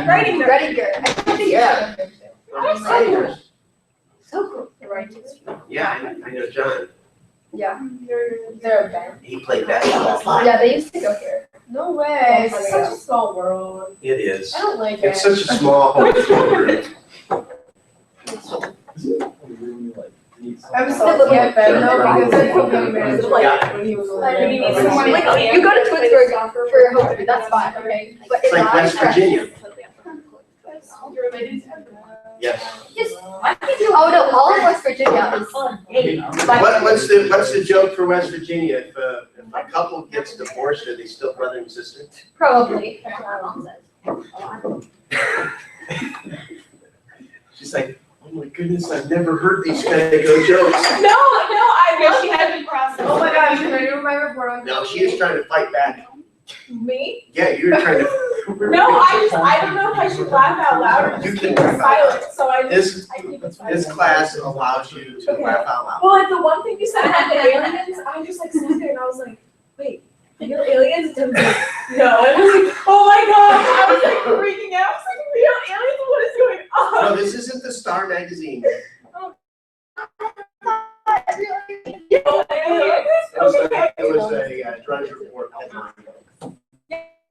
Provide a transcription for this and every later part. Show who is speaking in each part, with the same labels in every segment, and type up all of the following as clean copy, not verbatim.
Speaker 1: Writing
Speaker 2: Redinger. I think
Speaker 3: Yeah.
Speaker 2: Writers. So cool.
Speaker 3: Yeah, I know John.
Speaker 2: Yeah. They're a band.
Speaker 3: He played basketball.
Speaker 2: Yeah, they used to go here.
Speaker 1: No way. It's such a small world.
Speaker 3: It is.
Speaker 1: I don't like it.
Speaker 3: It's such a small group.
Speaker 1: I was still looking at Ben though because I put him in
Speaker 3: Yeah.
Speaker 1: when he was
Speaker 2: Like,
Speaker 1: little.
Speaker 2: you need someone like, you go to Twinsburg for Hope, that's fine, okay? But
Speaker 3: It's like West Virginia.
Speaker 1: You're related to him?
Speaker 3: Yes.
Speaker 2: Oh no, all of West Virginia is.
Speaker 3: What's the joke for West Virginia? If a couple gets divorced, are they still brother and sister?
Speaker 2: Probably.
Speaker 3: She's like, oh my goodness, I've never heard these kind of go jokes.
Speaker 4: No, I know she hasn't crossed.
Speaker 1: Oh my gosh, can I do my report on?
Speaker 3: No, she was trying to fight back.
Speaker 4: Me?
Speaker 3: Yeah, you were trying to.
Speaker 4: No, I don't know if I should laugh out loud or
Speaker 3: You
Speaker 4: just
Speaker 3: can
Speaker 4: keep
Speaker 3: laugh
Speaker 4: it
Speaker 3: out
Speaker 4: silent, so I
Speaker 3: This
Speaker 4: keep it silent.
Speaker 3: this class allows you to laugh out loud.
Speaker 4: Well, like the one thing you said about the aliens, I just like sat there and I was like, wait, real aliens? And like, no, and I was like, oh my god, I was like freaking out. I was like, real aliens? What is going on?
Speaker 3: No, this isn't the Star magazine. It was a drudge report headline.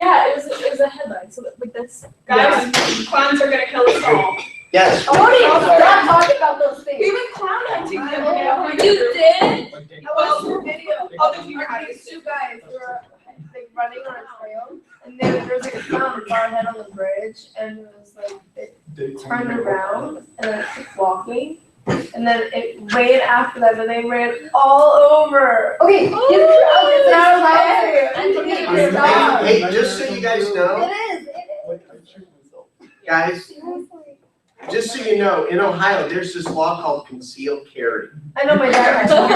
Speaker 4: Yeah, it was a headline, so that, like that's.
Speaker 1: Guys, clowns are gonna kill us all.
Speaker 3: Yes.
Speaker 2: Cody, stop talking about those things.
Speaker 4: We went clown hunting.
Speaker 1: You
Speaker 4: did?
Speaker 1: I watched a video of these two guys who were like running on a trail, and there was like a clown far ahead on the bridge, and it was like it turned around and then it kept walking, and then it ran after them, and they ran all over.
Speaker 2: Okay, get it
Speaker 1: Okay.
Speaker 2: out.
Speaker 3: Hey, just so you guys know,
Speaker 2: It is.
Speaker 3: guys, just so you know, in Ohio, there's this law called concealed carry.
Speaker 1: I know my dad has one.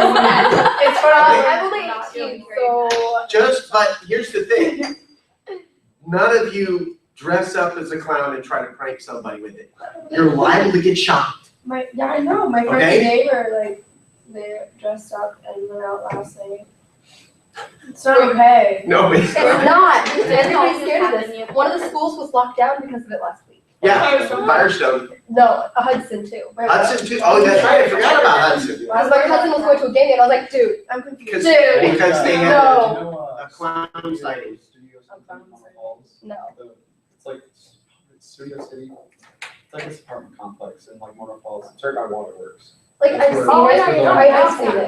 Speaker 1: It's for
Speaker 2: I'm only
Speaker 1: not
Speaker 2: 18,
Speaker 1: so.
Speaker 3: But here's the thing. None of you dress up as a clown and try to prank somebody with it. You're liable to get shot.
Speaker 1: Yeah, I know. My friend's
Speaker 3: Okay.
Speaker 1: neighbor, like, they dressed up and went out last night. It's not okay.
Speaker 3: No, it's
Speaker 2: It's
Speaker 3: not.
Speaker 2: not. Everybody's scared of this. One of the schools was locked down because of it last week.
Speaker 3: Yeah, Firestone.
Speaker 2: No, Hudson too.
Speaker 3: Hudson too. Oh, that's right. I forgot about Hudson.
Speaker 2: Because my cousin was going to a game and I was like, dude,
Speaker 1: I'm confused.
Speaker 3: Because they had
Speaker 2: No.
Speaker 3: a clown sighting.
Speaker 2: No.
Speaker 5: It's like, it's Studio City. It's like this apartment complex in like Motor Falls. It's right by Waterworks.
Speaker 2: Like I've seen
Speaker 5: Oh,
Speaker 2: it,
Speaker 5: yeah,
Speaker 2: right? I've seen it.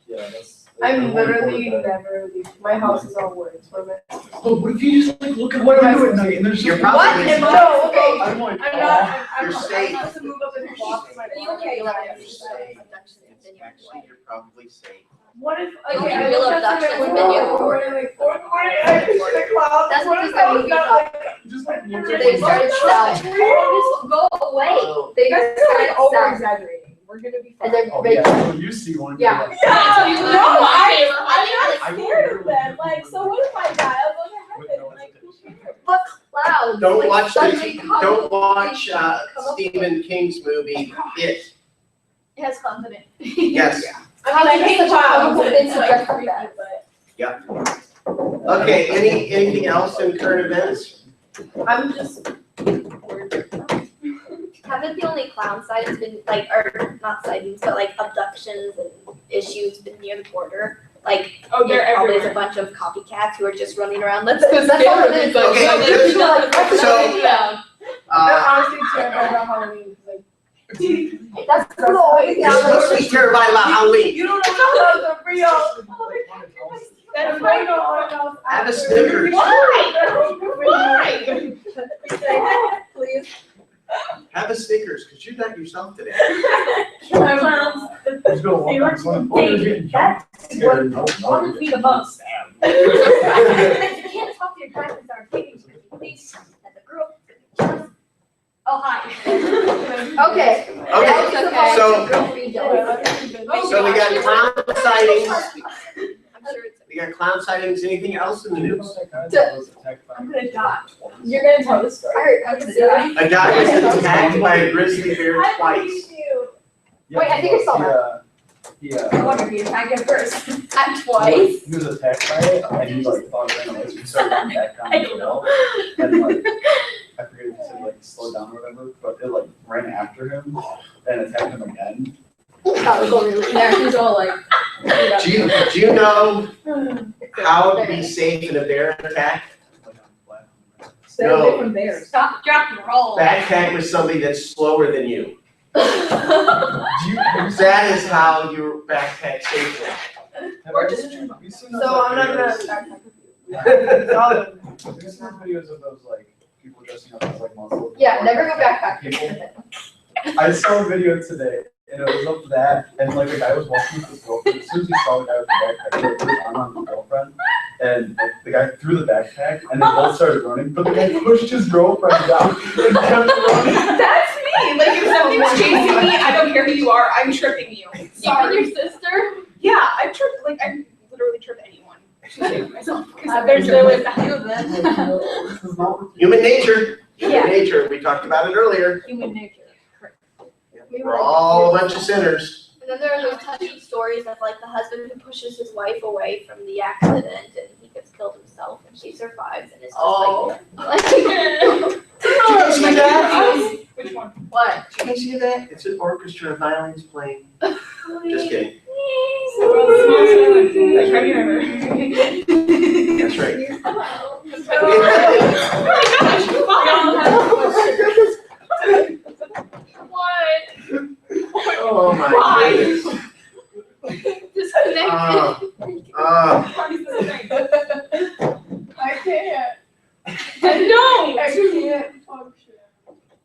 Speaker 5: Yeah, that's.
Speaker 1: I'm literally never leaving. My house is all woods. What am I?
Speaker 5: Oh, what if you just like look at what I do at night and there's
Speaker 3: You're
Speaker 5: just.
Speaker 3: probably-
Speaker 1: What? No, okay.
Speaker 5: I'm like,
Speaker 1: I'm not.
Speaker 3: You're safe.
Speaker 1: I have to move up in the block. My
Speaker 2: You okay, like,
Speaker 3: You're safe. Actually, you're probably safe.
Speaker 1: What if?
Speaker 2: You
Speaker 1: Okay,
Speaker 2: can
Speaker 1: I
Speaker 2: real
Speaker 1: looked at
Speaker 2: abductions
Speaker 1: the
Speaker 2: and then you-
Speaker 1: fourth morning, I pictured the clouds.
Speaker 2: That's
Speaker 1: What
Speaker 2: what
Speaker 1: if
Speaker 2: this
Speaker 1: I was
Speaker 2: movie
Speaker 1: not
Speaker 2: thought.
Speaker 1: like?
Speaker 5: just like. look
Speaker 2: They
Speaker 5: at
Speaker 2: started
Speaker 5: what-
Speaker 2: selling. Just go away.
Speaker 3: Oh.
Speaker 2: They
Speaker 1: That's
Speaker 2: started
Speaker 1: like over
Speaker 2: selling.
Speaker 1: exaggerating. We're gonna be
Speaker 2: And
Speaker 1: fine.
Speaker 2: they're
Speaker 5: Oh,
Speaker 2: making.
Speaker 5: yeah, when you see one.
Speaker 2: Yeah.
Speaker 5: you're like,
Speaker 4: Yeah,
Speaker 2: you
Speaker 4: no,
Speaker 2: live in my
Speaker 4: I'm not scared of them. Like, so what if I die? I'll go to heaven. Like, who cares?
Speaker 2: But clouds.
Speaker 3: Don't
Speaker 2: like,
Speaker 3: watch
Speaker 2: suddenly
Speaker 3: the,
Speaker 2: come-
Speaker 3: don't watch
Speaker 2: come up with-
Speaker 3: Stephen King's movie, It.
Speaker 4: It has clowns in it.
Speaker 3: Yes.
Speaker 4: I mean, I hate
Speaker 2: Such a
Speaker 4: clowns.
Speaker 2: comical thing
Speaker 4: It's
Speaker 2: to
Speaker 4: like
Speaker 2: dress up
Speaker 4: creepy,
Speaker 2: as.
Speaker 4: but.
Speaker 3: Okay, anything else in current events?
Speaker 1: I'm just.
Speaker 6: Haven't the only clown sightings been like, or not sightings, but like abductions and issues been near the border? Like,
Speaker 4: Oh, they're
Speaker 6: there's always a
Speaker 4: everywhere.
Speaker 6: bunch of copycats who are just running around. Let's go
Speaker 2: That's all it is.
Speaker 3: Okay,
Speaker 2: Like,
Speaker 3: just-
Speaker 2: people are like,
Speaker 3: so-
Speaker 1: I'm honestly terrified about Halloween. Like,
Speaker 2: that's the only thing
Speaker 3: You're supposed to be terrified about Halloween.
Speaker 1: you don't know the real. That's right.
Speaker 3: Have a Snickers.
Speaker 1: Why?
Speaker 2: Please.
Speaker 3: Have a Snickers, because you're not yourself today.
Speaker 4: Clowns.
Speaker 5: Just go walk around going, oh, you're getting jumped. Scared. No, no.
Speaker 4: Wanted to be the most.
Speaker 6: You can't talk to your guys that are taking please. That the girl just. Oh, hi.
Speaker 2: Okay.
Speaker 3: Okay, so we got clown sightings.
Speaker 6: I'm sure it's.
Speaker 3: We got clown sightings. Anything else in the news?
Speaker 4: I'm gonna die.
Speaker 1: You're gonna tell the story.
Speaker 2: I heard that.
Speaker 3: A guy was attacked by a grizzly bear
Speaker 4: I
Speaker 3: twice.
Speaker 4: believe you.
Speaker 2: Wait, I think I saw that.
Speaker 4: I wonder if you attack it first.
Speaker 2: At twice.
Speaker 5: He was attacked by it, and he like thought it ran away, so he started running back down the hill. And like, I forget his slowed down or whatever, but it like ran after him and attacked him again.
Speaker 2: That was only really there.
Speaker 4: He's all like.
Speaker 3: Do you know how to be safe in a bear attack?
Speaker 5: Like on flat.
Speaker 4: Stay away from bears.
Speaker 6: Stop, drop, and roll.
Speaker 3: Backpack with somebody that's slower than you.
Speaker 5: Have you
Speaker 3: That is how your backpack saves you.
Speaker 4: Or just-
Speaker 5: have you seen
Speaker 1: So
Speaker 5: those,
Speaker 1: I'm not
Speaker 5: videos?
Speaker 1: gonna backpack with you. It's all of them.
Speaker 5: Have you seen those videos of those like people dressing up as like muscle?
Speaker 2: Yeah, never go backpack.
Speaker 5: People. I saw a video today, and it was of that, and like a guy was walking with his girlfriend. As soon as he saw the guy with the backpack, he like, put his arm on his girlfriend, and like, the guy threw the backpack, and they both started running, but the guy pushed his girlfriend down and kept running.
Speaker 4: That's me. Like if something's chasing me, I don't care who you are. I'm tripping you.
Speaker 2: Sorry, your sister.
Speaker 4: Yeah, I've tripped. Like I literally tripped anyone. To save myself.
Speaker 2: There's no way to do
Speaker 5: This is not what
Speaker 3: Human nature,
Speaker 2: Yeah.
Speaker 3: human nature, we talked about it earlier.
Speaker 2: Human nature.
Speaker 3: We're all a bunch of sinners.
Speaker 6: And then there are those touching stories of like the husband who pushes his wife away from the accident and he gets killed himself and she survives and it's just like
Speaker 3: Did you guys see that?
Speaker 4: Which one?
Speaker 2: What?
Speaker 3: Did you guys see that? It's an orchestra of violins playing. Just kidding.
Speaker 4: That's right, remember.
Speaker 3: That's right.
Speaker 4: What?
Speaker 3: Oh my
Speaker 4: Why?
Speaker 3: goodness.
Speaker 2: Disconnected.
Speaker 1: I can't.
Speaker 4: I don't.
Speaker 1: I can't function.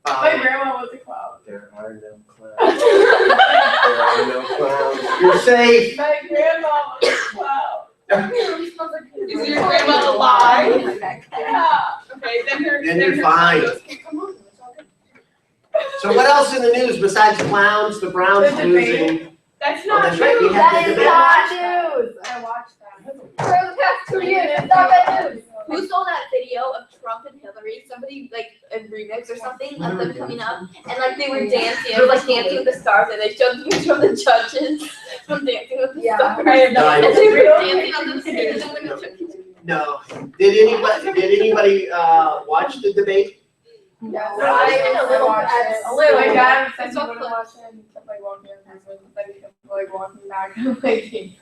Speaker 1: My
Speaker 3: Um,
Speaker 1: grandma was a clown.
Speaker 3: There are no clowns. There are no clowns. You're safe.
Speaker 1: My grandma was a clown.
Speaker 4: Is your grandma alive?
Speaker 1: Yeah.
Speaker 4: Okay, then her.
Speaker 3: Then you're
Speaker 4: her
Speaker 3: fine.
Speaker 4: son goes, "Okay, come on, it's all good."
Speaker 3: So what else in the news besides clowns, the Browns
Speaker 1: The debate.
Speaker 3: losing?
Speaker 4: That's
Speaker 3: Oh,
Speaker 4: not
Speaker 3: that's right,
Speaker 4: true.
Speaker 3: we had
Speaker 2: That
Speaker 3: the
Speaker 2: is
Speaker 3: debate.
Speaker 2: not news.
Speaker 1: I watched that.
Speaker 2: For the past 2 years, it's not bad news.
Speaker 6: Who saw that video of Trump and Hillary? Somebody like a remix or something of them coming up and like they were dancing. It was like Dancing with the Stars and they showed videos from the judges from Dancing with the
Speaker 2: Yeah.
Speaker 6: Stars.
Speaker 4: I have no
Speaker 3: No,
Speaker 6: And they were dancing on the stage and then when the
Speaker 3: No. Did anybody watch the debate?
Speaker 1: Yeah,
Speaker 2: No, I did a little
Speaker 1: watched
Speaker 2: bit.
Speaker 1: it.
Speaker 2: A little.
Speaker 1: My dad said
Speaker 2: I
Speaker 1: he
Speaker 2: saw
Speaker 1: wouldn't
Speaker 2: clips.
Speaker 1: watch it and he kept like walking over his way, then he kept like walking back. I'm like,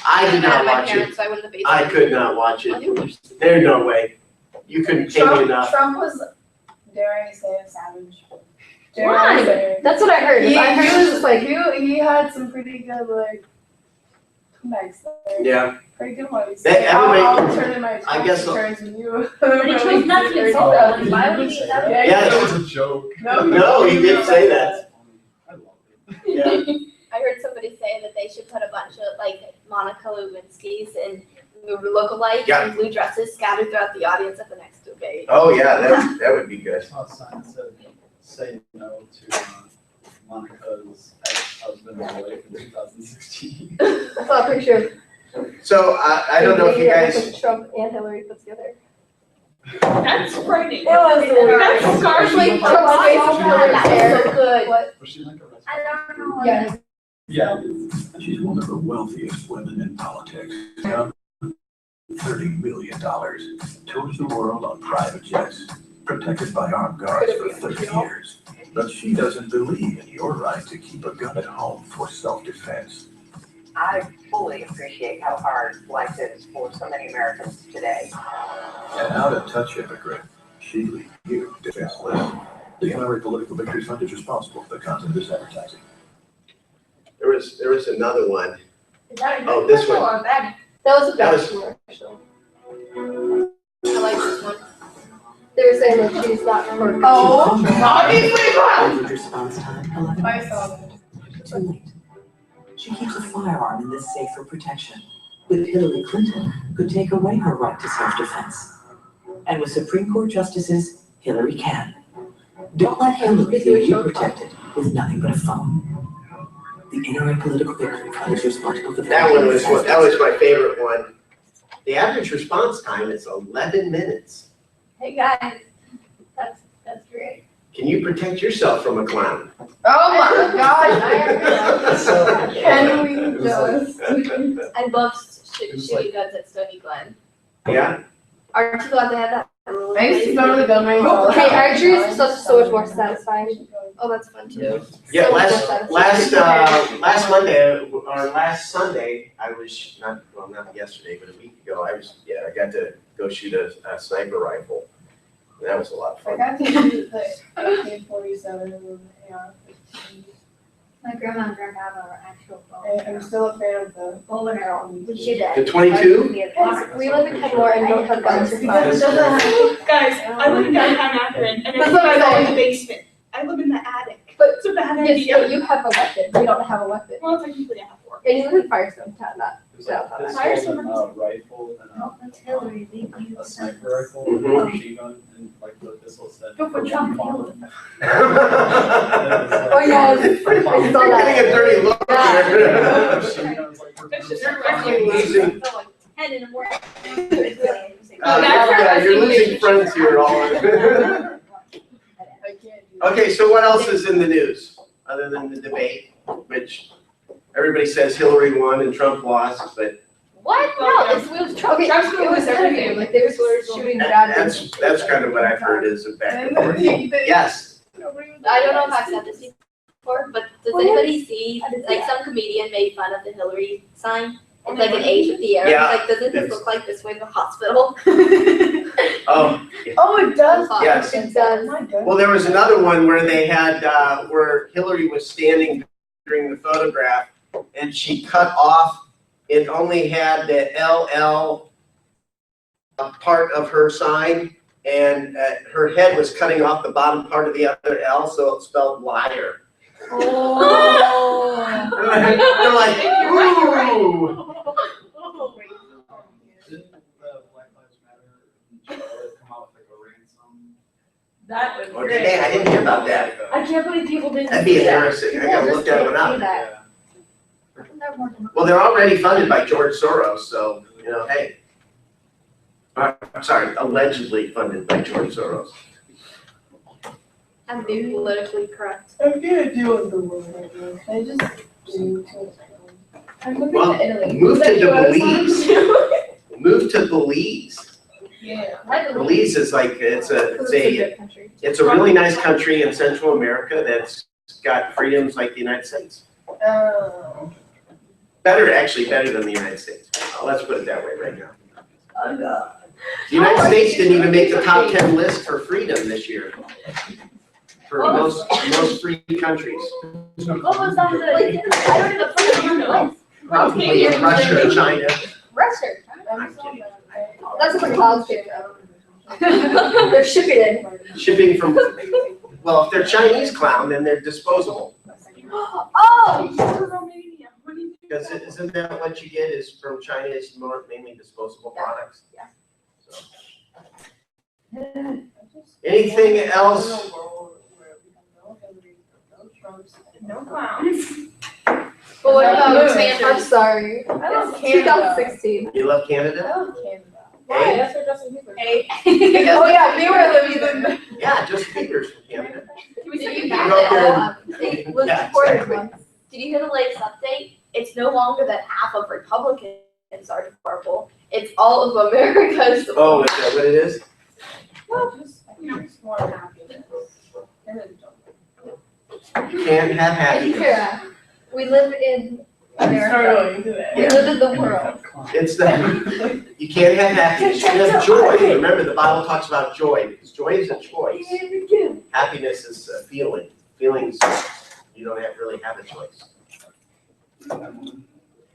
Speaker 3: I did not
Speaker 6: my
Speaker 3: watch it.
Speaker 6: parents, so I wouldn't have
Speaker 3: I could not watch it. There's no way. You couldn't pay me enough.
Speaker 1: Trump was, dare I say, a savage. Dare
Speaker 2: Why?
Speaker 1: I say.
Speaker 2: That's what I heard.
Speaker 1: He
Speaker 2: I heard it was
Speaker 1: was
Speaker 2: just like,
Speaker 1: he had some pretty good like comebacks there.
Speaker 3: Yeah.
Speaker 1: Pretty good ones.
Speaker 3: That
Speaker 1: Like, I'll
Speaker 3: everybody-
Speaker 1: turn in my
Speaker 3: I guess so.
Speaker 1: turns and you.
Speaker 6: But he chose not to insult them. Why would he? That
Speaker 1: Yeah,
Speaker 3: Yeah.
Speaker 5: That was a joke.
Speaker 3: No, he did say that.
Speaker 5: I love it.
Speaker 3: Yeah.
Speaker 6: I heard somebody say that they should put a bunch of like Monica Lewinsky's and lookalikes
Speaker 3: Yeah.
Speaker 6: in blue dresses scattered throughout the audience at the next debate.
Speaker 3: Oh, yeah, that would be
Speaker 5: I
Speaker 3: good.
Speaker 5: saw a sign that said, say no to Monica's ex-husband away from 2016.
Speaker 2: I saw a picture of.
Speaker 3: So I don't know if you guys,
Speaker 2: Trump and Hillary put together.
Speaker 4: That's frightening.
Speaker 2: It was weird.
Speaker 4: That's scarred
Speaker 2: Like,
Speaker 4: me.
Speaker 2: Trump's face was really
Speaker 6: That
Speaker 2: there.
Speaker 6: was so good.
Speaker 2: What?
Speaker 5: Was she like a restaurant?
Speaker 6: I don't know.
Speaker 2: Yeah.
Speaker 5: Yeah.
Speaker 7: She's one of the wealthiest women in politics. $30 million. Tours the world on private jets, protected by armed guards for 30 years. But she doesn't believe in your right to keep a gun at home for self-defense.
Speaker 8: I fully appreciate how hard life is for so many Americans today.
Speaker 7: An out-of-touch hypocrite, she leaves you defenseless. The NRA Political Victory Fund is responsible for the content of this advertising.
Speaker 3: there was another one.
Speaker 2: Is that a
Speaker 3: Oh,
Speaker 2: good
Speaker 3: this
Speaker 2: commercial
Speaker 3: one.
Speaker 2: or a bad? That was a
Speaker 3: That
Speaker 2: bad
Speaker 3: was-
Speaker 2: commercial.
Speaker 6: I like this one.
Speaker 2: They were saying that she's not for.
Speaker 1: Oh, obviously not.
Speaker 8: Average response time, 11
Speaker 1: I
Speaker 8: minutes.
Speaker 1: saw that.
Speaker 8: Too late. She keeps a firearm in this safe for protection. With Hillary Clinton, could take away her right to self-defense. And with Supreme Court justices, Hillary can. Don't let Hillary leave you protected with nothing but a phone. The NRA Political Victory Fund is responsible for the.
Speaker 3: That was my favorite one. The average response time is 11 minutes.
Speaker 2: Hey guys, that's great.
Speaker 3: Can you protect yourself from a clown?
Speaker 1: Oh my gosh, I
Speaker 5: So-
Speaker 1: Can we
Speaker 5: It was like-
Speaker 1: just?
Speaker 6: I love
Speaker 5: It was
Speaker 6: shooting
Speaker 5: like-
Speaker 6: guns at Stony Glen.
Speaker 3: Yeah?
Speaker 6: Aren't you glad they had that
Speaker 1: I used to go to the gun range all the
Speaker 2: Hey,
Speaker 1: time.
Speaker 2: archery is so much more satisfying.
Speaker 6: Oh, that's fun too.
Speaker 3: Yeah,
Speaker 2: So much more
Speaker 3: last
Speaker 2: satisfying.
Speaker 3: last Monday, or last Sunday, I was, not yesterday, but a week ago, I got to go shoot a sniper rifle. And that was a lot of
Speaker 1: I
Speaker 3: fun.
Speaker 1: got to shoot the AK-47 and the AR-15.
Speaker 9: My grandma and grandpa have an actual
Speaker 1: I'm still a fan of the
Speaker 9: bow and arrow.
Speaker 6: We should
Speaker 3: The 22?
Speaker 2: Guys, we live in Kenmore and don't have guns or
Speaker 1: Because it
Speaker 2: fun.
Speaker 1: doesn't have.
Speaker 4: Guys, I live in downtown Akron, and
Speaker 2: That's what I'm
Speaker 4: I live in
Speaker 2: saying.
Speaker 4: the basement. I live in the attic.
Speaker 2: But-
Speaker 4: It's a bad
Speaker 2: Yes,
Speaker 4: idea.
Speaker 2: but you have a weapon. We don't have a weapon.
Speaker 4: Well, technically I have four.
Speaker 2: And you live in Firestone, not.
Speaker 5: It's like a pistol and a rifle and
Speaker 9: Oh, that's Hillary, they use
Speaker 5: a sniper rifle,
Speaker 3: Mhm.
Speaker 5: a machine gun, and like the pistol said.
Speaker 9: Go for Trump.
Speaker 2: Oh yeah, I saw
Speaker 3: You're getting a
Speaker 2: that.
Speaker 3: dirty look
Speaker 2: Yeah.
Speaker 3: here.
Speaker 4: It's just
Speaker 3: You're actually losing,
Speaker 6: 10 in the morning.
Speaker 3: yeah, you're losing friends here all.
Speaker 1: I can't do that.
Speaker 3: Okay, so what else is in the news, other than the debate, which everybody says Hillary won and Trump lost, but
Speaker 6: What? No, it was Trump.
Speaker 2: Okay,
Speaker 6: Trump's
Speaker 2: it was kind of weird, like they were shooting bad.
Speaker 3: that's kind of what I've heard is a back and forth. Yes,
Speaker 6: I don't know if I've said this before, but does anybody see, like, some comedian made fun of the Hillary sign? It's like an H with the arrow.
Speaker 3: Yeah.
Speaker 6: Like, doesn't this look like this way in the hospital?
Speaker 3: oh,
Speaker 1: Oh, it does.
Speaker 3: Yes.
Speaker 2: It does.
Speaker 1: My goodness.
Speaker 3: well, there was another one where they had, where Hillary was standing during the photograph, and she cut off, it only had the LL part of her sign, and her head was cutting off the bottom part of the other L, so it spelled liar.
Speaker 6: Oh.
Speaker 3: They're like, ooh.
Speaker 5: Didn't the Black Lives Matter in Charlotte come out with like a ransom?
Speaker 4: That was
Speaker 3: Oh, did they? I didn't hear about that.
Speaker 4: I can't believe people didn't.
Speaker 3: That'd be
Speaker 4: see that.
Speaker 3: embarrassing. I gotta look that one up.
Speaker 5: Yeah.
Speaker 3: Well, they're already funded by George Soros, so, you know, hey. I'm sorry, allegedly funded by George Soros.
Speaker 6: I'm being politically correct.
Speaker 1: I can't deal with the world right now. I just do too much.
Speaker 2: I'm moving
Speaker 3: Well,
Speaker 2: to Italy.
Speaker 3: move
Speaker 2: Is that
Speaker 3: to
Speaker 2: what I was
Speaker 3: Belize. Move to Belize.
Speaker 1: Yeah.
Speaker 2: on?
Speaker 3: Belize is like, it's a
Speaker 2: good country.
Speaker 3: it's a really nice country in Central America that's got freedoms like the United States.
Speaker 1: Oh.
Speaker 3: Better than the United States. Let's put it that way right now.
Speaker 1: Oh, God.
Speaker 3: The United States didn't even make the top 10 list for freedom this year. For most free countries.
Speaker 6: What was that? Like, I don't even know.
Speaker 3: Probably Russia or China.
Speaker 2: Russia.
Speaker 1: I'm
Speaker 3: I'm
Speaker 1: so
Speaker 3: kidding.
Speaker 1: bad.
Speaker 2: That's what the clouds do. They're shipping it.
Speaker 3: Shipping from, well, if they're Chinese clown, then they're disposable.
Speaker 2: Oh!
Speaker 4: Romania. What do you think?
Speaker 3: Because isn't that what you get is from China is mainly disposable products? Anything else?
Speaker 4: No clowns.
Speaker 6: But what about
Speaker 2: I'm
Speaker 6: Sanders?
Speaker 2: sorry.
Speaker 1: I love
Speaker 2: It's
Speaker 1: Canada.
Speaker 2: 2016.
Speaker 3: You love
Speaker 1: I
Speaker 3: Canada?
Speaker 1: love Canada.
Speaker 3: Hey?
Speaker 1: That's where Justin Bieber.
Speaker 6: Hey.
Speaker 2: Oh yeah, we were living in.
Speaker 3: Yeah, just Bieber's from Canada.
Speaker 6: Can we say
Speaker 3: You
Speaker 6: you
Speaker 3: go
Speaker 6: got
Speaker 3: up there
Speaker 6: it? It was
Speaker 3: Yeah,
Speaker 6: reported
Speaker 3: exactly.
Speaker 6: once. Did you hear the latest update? It's no longer that half of Republicans are deplorable. It's all of America's.
Speaker 3: Oh, is that what it is?
Speaker 1: Well, just, just more happiness.
Speaker 3: You can't have happiness.
Speaker 2: Kara, we live in America.
Speaker 1: Struggling today.
Speaker 2: We live in the world.
Speaker 3: It's that, you can't have happiness, you have joy. Remember, the Bible talks about joy, because joy is a choice. Happiness is a feeling. Feelings, you don't really have a choice.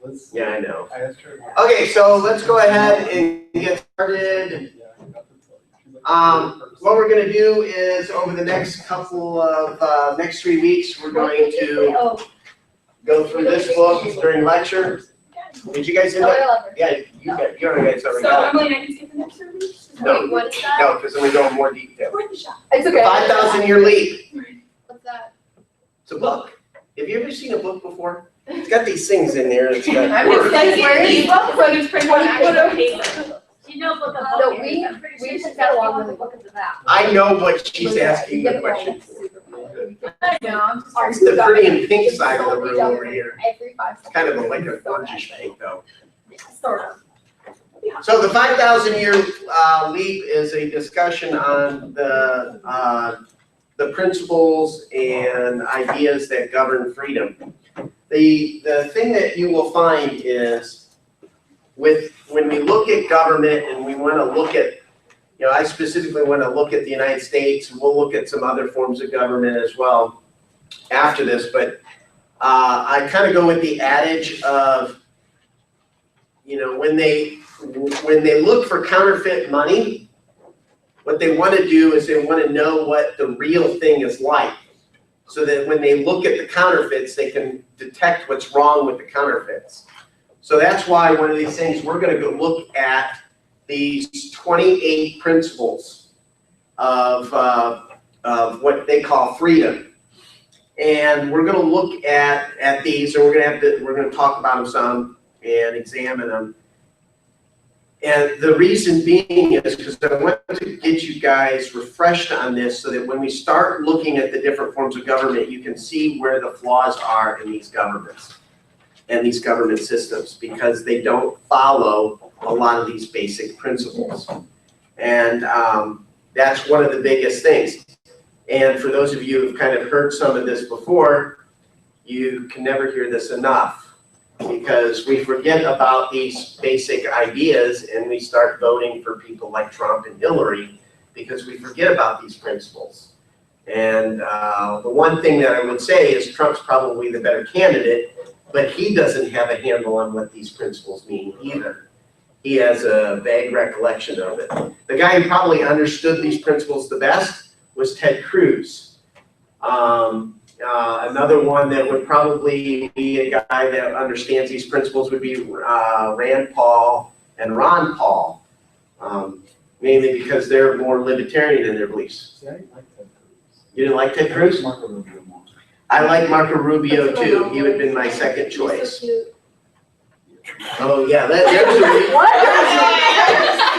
Speaker 5: Let's-
Speaker 3: Yeah, I know.
Speaker 5: I asked her.
Speaker 3: Okay, so let's go ahead and get started. What we're gonna do is, over the next couple of, next 3 weeks, we're going to
Speaker 2: Oh,
Speaker 3: go through this book during lecture. Did you guys end up? Yeah, you guys already
Speaker 4: So
Speaker 3: got it.
Speaker 4: Emily, I can skip the next survey?
Speaker 3: No.
Speaker 6: Wait, what is that?
Speaker 3: No, because then we go in more detail.
Speaker 4: Where's the shop?
Speaker 2: it's okay.
Speaker 3: 5,000-year leap.
Speaker 6: What's that?
Speaker 3: It's a book. Have you ever seen a book before? It's got these things in there. It's got
Speaker 1: I'm
Speaker 3: words.
Speaker 1: excited.
Speaker 6: Where is it?
Speaker 4: So just print one actual paper.
Speaker 6: Do you know what the
Speaker 2: No,
Speaker 6: book
Speaker 2: we
Speaker 6: is?
Speaker 2: should get along with the that.
Speaker 3: I know what she's asking the question for.
Speaker 1: I know, I'm just.
Speaker 3: It's the pretty and pink side of the room over here.
Speaker 2: Every 5 seconds.
Speaker 3: Kind of like a gorgeous pink though.
Speaker 2: Sort of.
Speaker 3: So the 5,000-year leap is a discussion on the principles and ideas that govern freedom. The thing that you will find is when we look at government and we want to look at, I specifically want to look at the United States, and we'll look at some other forms of government as well after this, but I kind of go with the adage of, when they look for counterfeit money, what they want to do is they want to know what the real thing is like, so that when they look at the counterfeits, they can detect what's wrong with the counterfeits. So that's why one of these things, we're going to go look at these 28 principles of what they call freedom. And we're going to look at these, and we're going to talk about them some and examine them. And the reason being is because I want to get you guys refreshed on this, so that when we start looking at the different forms of government, you can see where the flaws are in these governments and these government systems, because they don't follow a lot of these basic principles. And that's one of the biggest things. And for those of you who've kind of heard some of this before, you can never hear this enough, because we forget about these basic ideas and we start voting for people like Trump and Hillary because we forget about these principles. And the one thing that I would say is Trump's probably the better candidate, but he doesn't have a handle on what these principles mean either. He has a vague recollection of it. The guy who probably understood these principles the best was Ted Cruz. Another one that would probably be a guy that understands these principles would be Rand Paul and Ron Paul, mainly because they're more libertarian in their beliefs.
Speaker 5: See, I didn't like Ted Cruz.
Speaker 3: You didn't like Ted Cruz?
Speaker 5: Marco Rubio more.
Speaker 3: I like Marco Rubio too. He would have been my second choice. Oh yeah, there's a reason.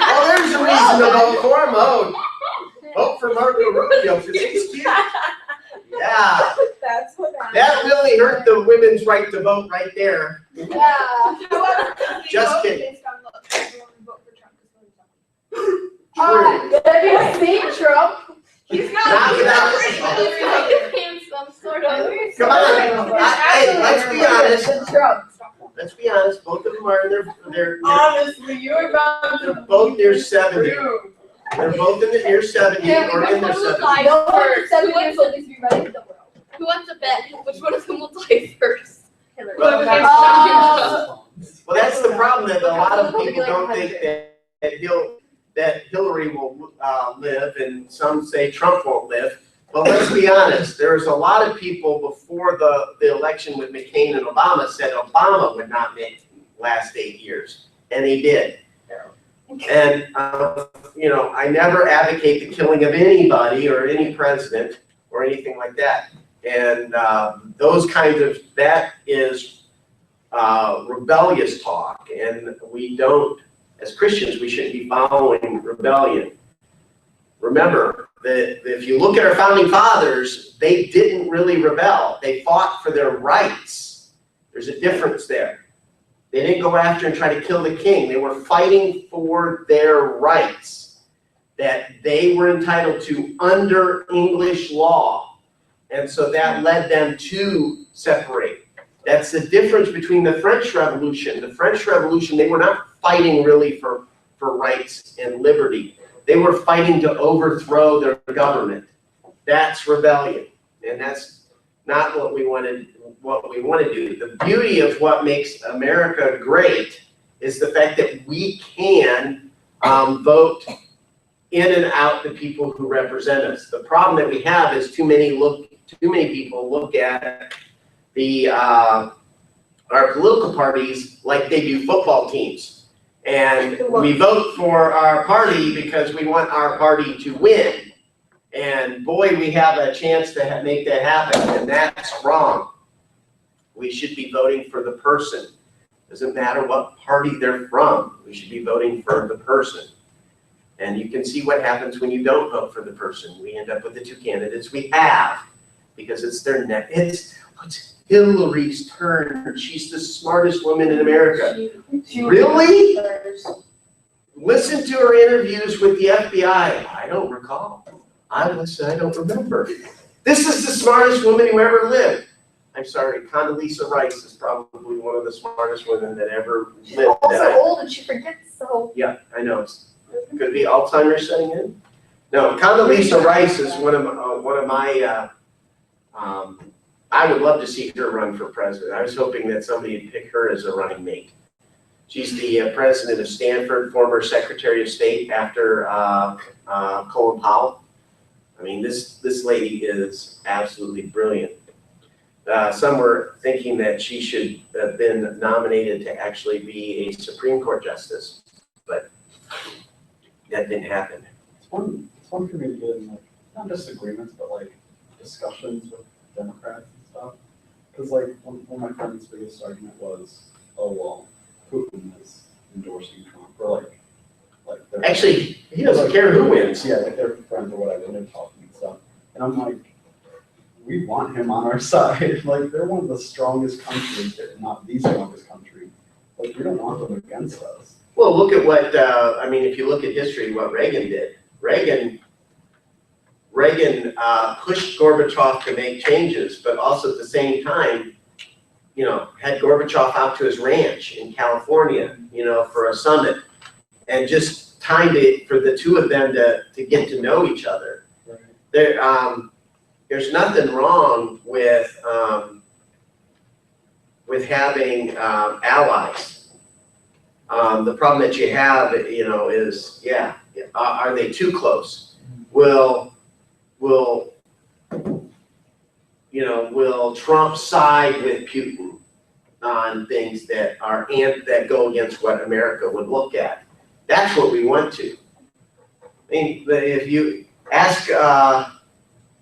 Speaker 3: Oh, there's a reason to vote for him. Vote for Marco Rubio because he's cute. Yeah.
Speaker 4: That's what
Speaker 3: That really hurt the women's right to vote right there.
Speaker 1: Yeah.
Speaker 3: Just kidding.
Speaker 1: Have you seen Trump?
Speaker 6: He's
Speaker 3: Not without.
Speaker 6: some sort of.
Speaker 3: Come on. Hey, let's be honest.
Speaker 1: Trump.
Speaker 3: Let's be honest. Both of them are in their
Speaker 4: Honestly, you're about
Speaker 3: they're both near 70. They're both in the near 70 or in their 70s.
Speaker 2: No one said we were supposed to be ready for the world.
Speaker 6: Who wants to bet which one of them will die first?
Speaker 2: Hillary.
Speaker 3: Well, that's the problem, that a lot of people don't think that Hillary will live, and some say Trump won't live. But let's be honest, there's a lot of people before the election with McCain and Obama said Obama would not make last 8 years, and he did. And I never advocate the killing of anybody or any president or anything like that. And that is rebellious talk, and we don't, as Christians, we shouldn't be following rebellion. Remember that if you look at our founding fathers, they didn't really rebel. They fought for their rights. There's a difference there. They didn't go after and try to kill the king. They were fighting for their rights that they were entitled to under English law. And so that led them to separate. That's the difference between the French Revolution. The French Revolution, they were not fighting really for rights and liberty. They were fighting to overthrow their government. That's rebellion. And that's not what we want to do. The beauty of what makes America great is the fact that we can vote in and out the people who represent us. The problem that we have is too many people look at our political parties like they do football teams. And we vote for our party because we want our party to win. And boy, we have a chance to make that happen, and that's wrong. We should be voting for the person. Doesn't matter what party they're from. We should be voting for the person. And you can see what happens when you don't vote for the person. We end up with the two candidates we have because it's their neck. It's Hillary's turn. She's the smartest woman in America. Really? listen to her interviews with the FBI. I don't recall. I don't remember. This is the smartest woman who ever lived. I'm sorry, Condoleezza Rice is probably one of the smartest women that ever
Speaker 2: She's
Speaker 3: lived.
Speaker 2: also old and she forgets, so.
Speaker 3: Yeah, I know. Could be Alzheimer's setting in. No, Condoleezza Rice is one of my. I would love to see her run for president. I was hoping that somebody would pick her as a running mate. She's the president of Stanford, former Secretary of State after Colin Powell. I mean, this lady is absolutely brilliant. Some were thinking that she should have been nominated to actually be a Supreme Court justice, but that didn't happen.
Speaker 5: It's fun for me to get in, like, not disagreements, but like discussions with Democrats and stuff. Because like one of my friend's biggest argument was, oh well, Putin is endorsing Trump, or like they're
Speaker 3: Actually, he doesn't care who wins.
Speaker 5: Yeah, like they're friends or whatever, and they're talking and stuff. And I'm like, we want him on our side. Like, they're one of the strongest countries, if not the strongest country. Like, we don't want them against us.
Speaker 3: Well, look at what, if you look at history, what Reagan did. Reagan pushed Gorbachev to make changes, but also at the same time, had Gorbachev out to his ranch in California, for a summit, and just timed it for the two of them to get to know each other. Right. There's nothing wrong with having allies. The problem that you have, is, are they too close? Will Trump side with Putin on things that go against what America would look at? That's what we want to. I mean, if you ask,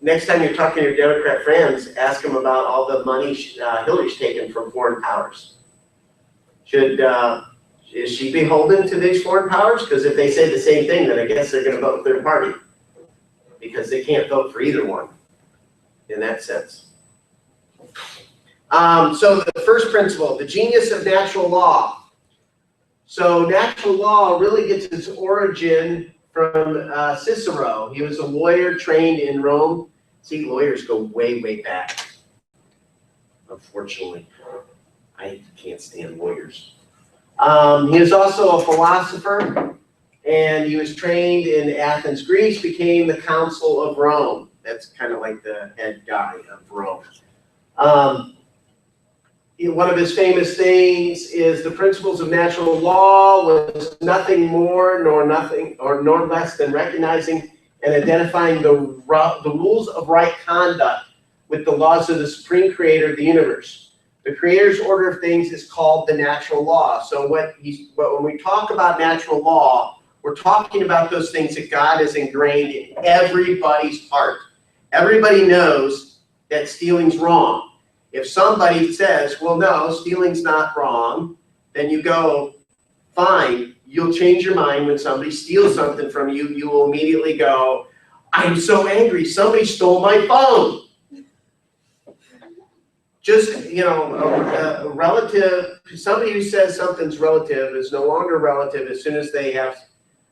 Speaker 3: next time you're talking to your Democrat friends, ask them about all the money Hillary's taken from foreign powers. Is she beholden to these foreign powers? Because if they say the same thing, then I guess they're going to vote third party, because they can't vote for either one in that sense. So the first principle, the genius of natural law. So natural law really gets its origin from Cicero. He was a lawyer trained in Rome. See, lawyers go way, way back. Unfortunately, I can't stand lawyers. He was also a philosopher, and he was trained in Athens, Greece, became the Council of Rome. That's kind of like the head guy of Rome. One of his famous things is the principles of natural law was nothing more nor less than recognizing and identifying the rules of right conduct with the laws of the supreme creator of the universe. The creator's order of things is called the natural law. So when we talk about natural law, we're talking about those things that God has ingrained in everybody's heart. Everybody knows that stealing's wrong. If somebody says, well, no, stealing's not wrong, then you go, fine. You'll change your mind when somebody steals something from you. You will immediately go, I'm so angry. Somebody stole my phone. Just, a relative, somebody who says something's relative is no longer relative as soon as they have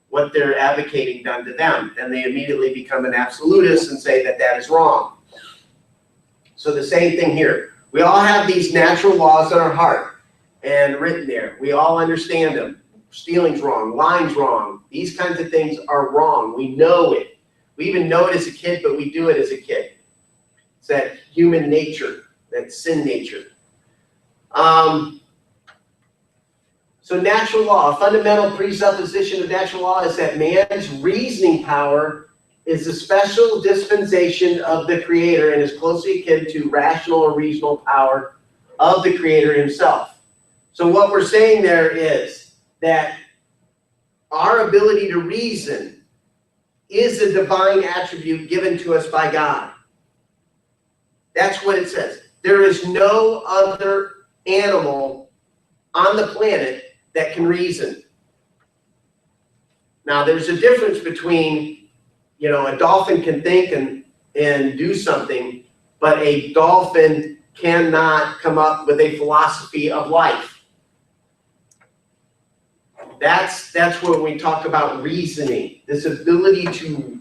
Speaker 3: what they're advocating done to them. Then they immediately become an absolutist and say that that is wrong. So the same thing here. We all have these natural laws in our heart and written there. We all understand them. Stealing's wrong, lying's wrong. These kinds of things are wrong. We know it. We even know it as a kid, but we do it as a kid. It's that human nature, that sin nature. So natural law, a fundamental presupposition of natural law is that man's reasoning power is a special dispensation of the creator and is closely akin to rational or reasonable power of the creator himself. So what we're saying there is that our ability to reason is a divine attribute given to us by God. That's what it says. There is no other animal on the planet that can reason. Now, there's a difference between, a dolphin can think and do something, but a dolphin cannot come up with a philosophy of life. That's when we talk about reasoning, this ability to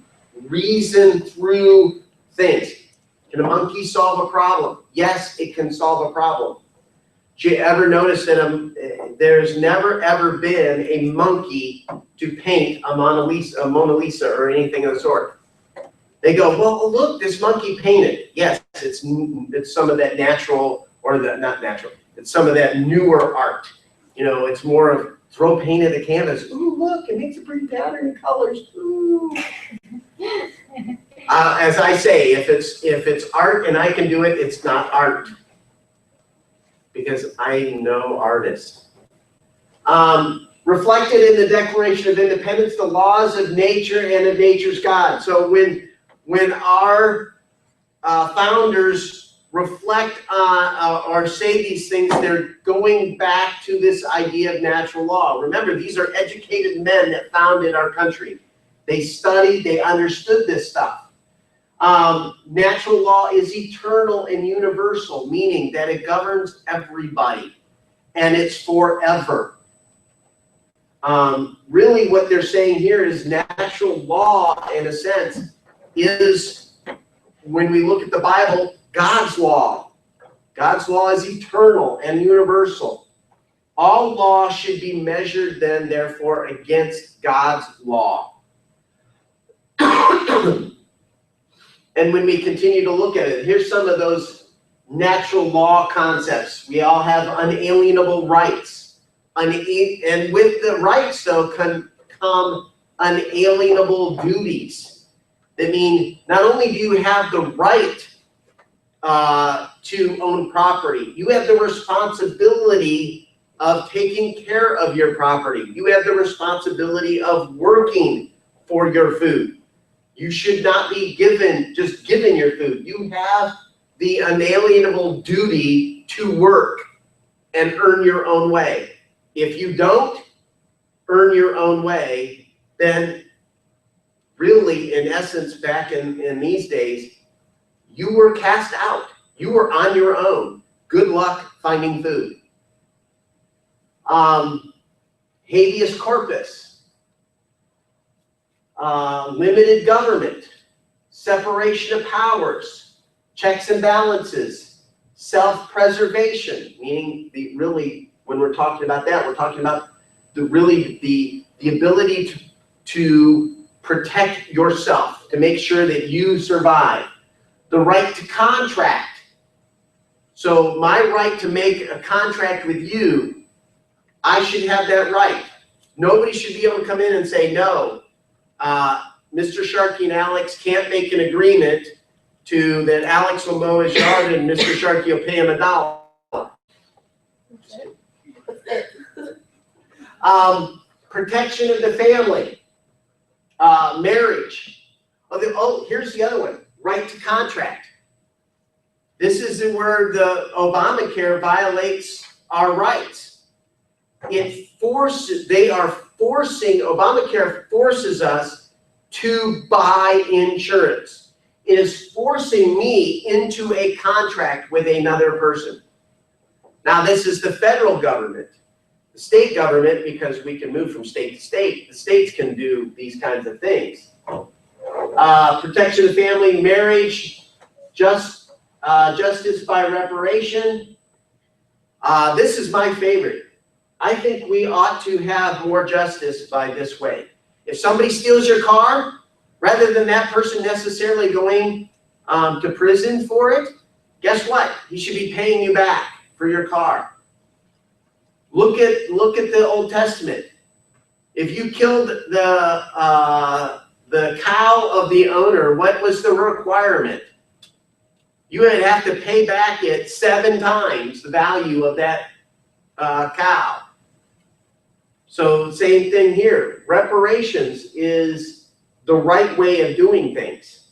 Speaker 3: reason through things. Can a monkey solve a problem? Yes, it can solve a problem. Did you ever notice that there's never ever been a monkey to paint a Mona Lisa or anything of the sort? They go, well, look, this monkey painted. Yes, it's some of that natural, or not natural, it's some of that newer art. You know, it's more of throw paint at a canvas. Ooh, look, it makes a pretty pattern and colors. Ooh. As I say, if it's art and I can do it, it's not art. Because I know artists. Reflected in the Declaration of Independence, the laws of nature and of nature's God. So when our founders reflect on or say these things, they're going back to this idea of natural law. Remember, these are educated men that founded our country. They studied, they understood this stuff. Natural law is eternal and universal, meaning that it governs everybody, and it's forever. Really what they're saying here is natural law, in a sense, is, when we look at the Bible, God's law. God's law is eternal and universal. All law should be measured then, therefore, against God's law. And when we continue to look at it, here's some of those natural law concepts. We all have unalienable rights. And with the rights, though, come unalienable duties. That mean, not only do you have the right to own property, you have the responsibility of taking care of your property. You have the responsibility of working for your food. You should not be just given your food. You have the unalienable duty to work and earn your own way. If you don't earn your own way, then really, in essence, back in these days, you were cast out. You were on your own. Good luck finding food. Habeas corpus. Limited government, separation of powers, checks and balances, self-preservation, meaning really, when we're talking about that, we're talking about the ability to protect yourself, to make sure that you survive. The right to contract. So my right to make a contract with you, I should have that right. Nobody should be able to come in and say, no, Mr. Sharkey and Alex can't make an agreement that Alex will mow his yard and Mr. Sharkey will pay him $1. Protection of the family, marriage. Here's the other one, right to contract. This is where the Obamacare violates our rights. Obamacare forces us to buy insurance. It is forcing me into a contract with another person. Now, this is the federal government. The state government, because we can move from state to state, the states can do these kinds of things. Protection of family, marriage, justice by reparation. This is my favorite. I think we ought to have more justice by this way. If somebody steals your car, rather than that person necessarily going to prison for it, guess what? He should be paying you back for your car. Look at the Old Testament. If you killed the cow of the owner, what was the requirement? You would have to pay back it 7 times the value of that cow. So same thing here. Reparations is the right way of doing things.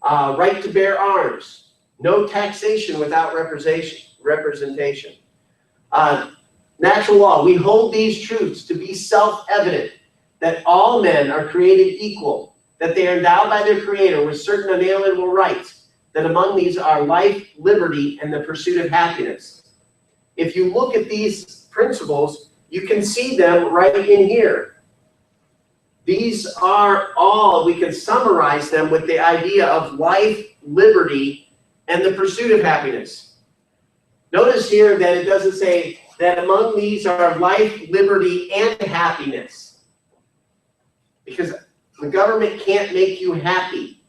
Speaker 3: Right to bear arms. No taxation without representation. Natural law. We hold these truths to be self-evident, that all men are created equal, that they are endowed by their Creator with certain unalienable rights, that among these are life, liberty, and the pursuit of happiness. If you look at these principles, You can see them right in here. These are all, we can summarize them with the idea of life, liberty, and the pursuit of happiness. Notice here that it doesn't say that among these are life, liberty, and happiness. Because the government can't make you happy.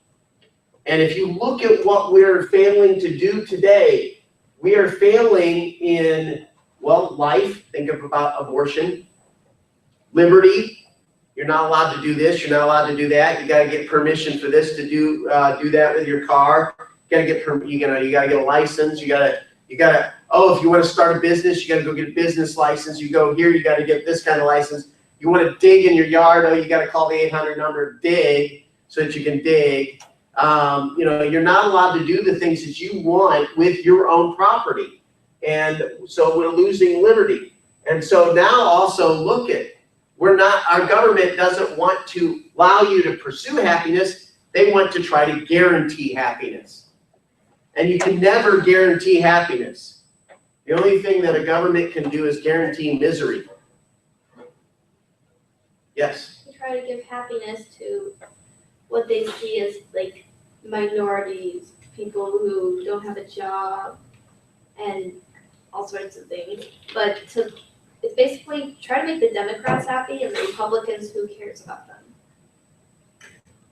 Speaker 3: And if you look at what we're failing to do today, we are failing in, well, life, think about abortion, liberty. You're not allowed to do this. You're not allowed to do that. You got to get permission for this to do that with your car. You got to get you got to get a license. You got to. Oh, if you want to start a business, you got to go get a business license. You go here, you got to get this kind of license. You want to dig in your yard? Oh, you got to call the 800 number, dig, so that you can dig. You're not allowed to do the things that you want with your own property, and so we're losing liberty. And so now also look at. Our government doesn't want to allow you to pursue happiness. They want to try to guarantee happiness. And you can never guarantee happiness. The only thing that a government can do is guarantee misery. Yes?
Speaker 6: They try to give happiness to what they see as like minorities, people who don't have a job, and all sorts of things. But it's basically try to make the Democrats happy and the Republicans, who cares about them?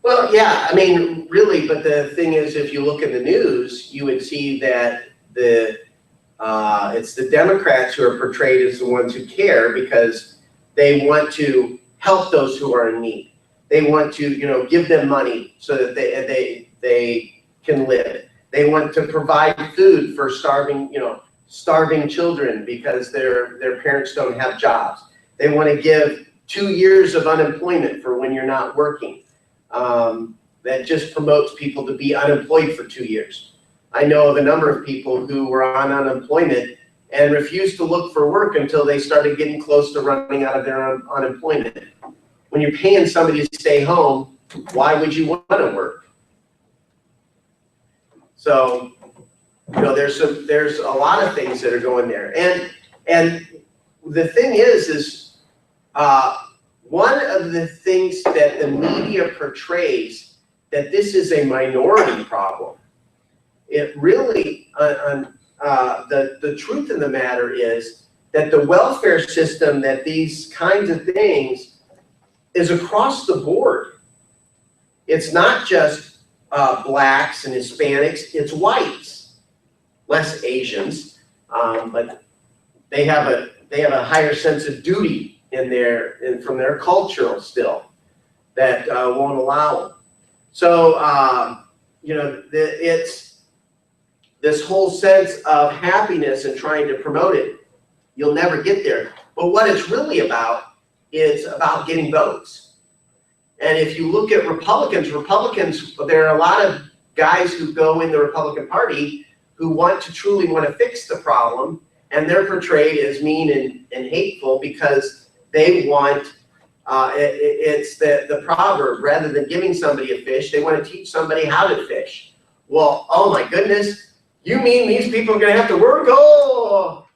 Speaker 3: Well, yeah, I mean, really, but the thing is, if you look at the news, you would see that it's the Democrats who are portrayed as the ones who care because they want to help those who are in need. They want to, give them money so that they can live. They want to provide food for starving children because their parents don't have jobs. They want to give 2 years of unemployment for when you're not working. That just promotes people to be unemployed for 2 years. I know of a number of people who were on unemployment and refused to look for work until they started getting close to running out of their unemployment. When you're paying somebody to stay home, why would you want to work? So, there's a lot of things that are going there, and the thing is one of the things that the media portrays that this is a minority problem. It really, the truth of the matter is that the welfare system, that these kinds of things, is across the board. It's not just blacks and Hispanics; it's whites. Less Asians, but they have a higher sense of duty from their cultural still that won't allow them. So it's this whole sense of happiness and trying to promote it. You'll never get there. But what it's really about is about getting votes. And if you look at Republicans, there are a lot of guys who go in the Republican Party who truly want to fix the problem, and they're portrayed as mean and hateful because they want, it's the proverb, rather than giving somebody a fish, they want to teach somebody how to fish. Well, oh my goodness, you mean these people are going to have to work? Oh,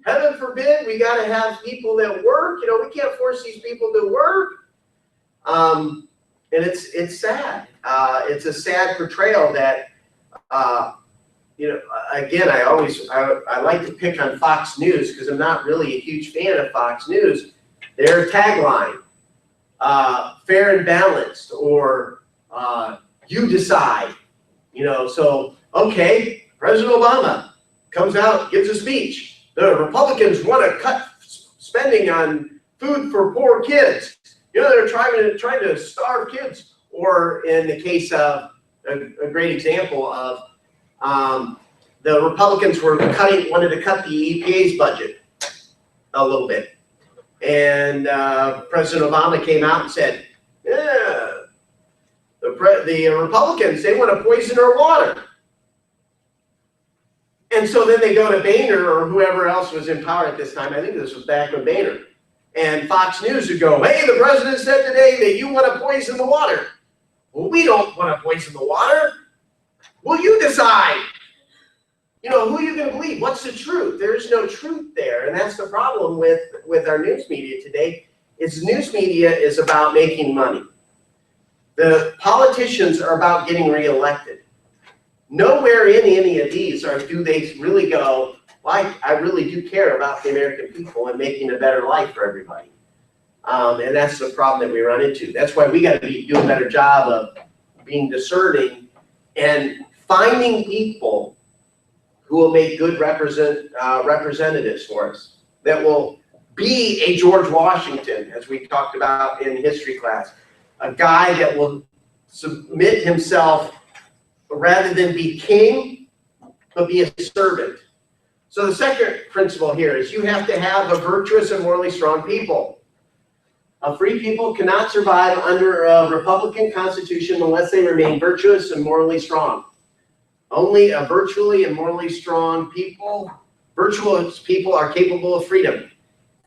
Speaker 3: heaven forbid, we got to have people that work. We can't force these people to work. And it's sad. It's a sad portrayal that, again, I like to pick on Fox News because I'm not really a huge fan of Fox News. Their tagline, fair and balanced, or you decide. So, okay, President Obama comes out, gives a speech. The Republicans want to cut spending on food for poor kids. They're trying to starve kids. Or in the case of a great example of the Republicans wanted to cut the EPA's budget a little bit. And President Obama came out and said, yeah, the Republicans, they want to poison our water. And so then they go to Boehner or whoever else was in power at this time. I think this was back when Boehner. And Fox News would go, hey, the president said today that you want to poison the water. Well, we don't want to poison the water. Well, you decide. You know, who are you gonna believe? What's the truth? There is no truth there, and that's the problem with our news media today, is news media is about making money. The politicians are about getting reelected. Nowhere in any of these do they really go, well, I really do care about the American people and making a better life for everybody. And that's the problem that we run into. That's why we gotta do a better job of being discerning and finding people who will make good representatives for us, that will be a George Washington, as we talked about in history class, a guy that will submit himself rather than be king, but be a servant. So the second principle here is you have to have a virtuous and morally strong people. A free people cannot survive under a Republican Constitution unless they remain virtuous and morally strong. Only a virtually and morally strong people, virtuous people, are capable of freedom.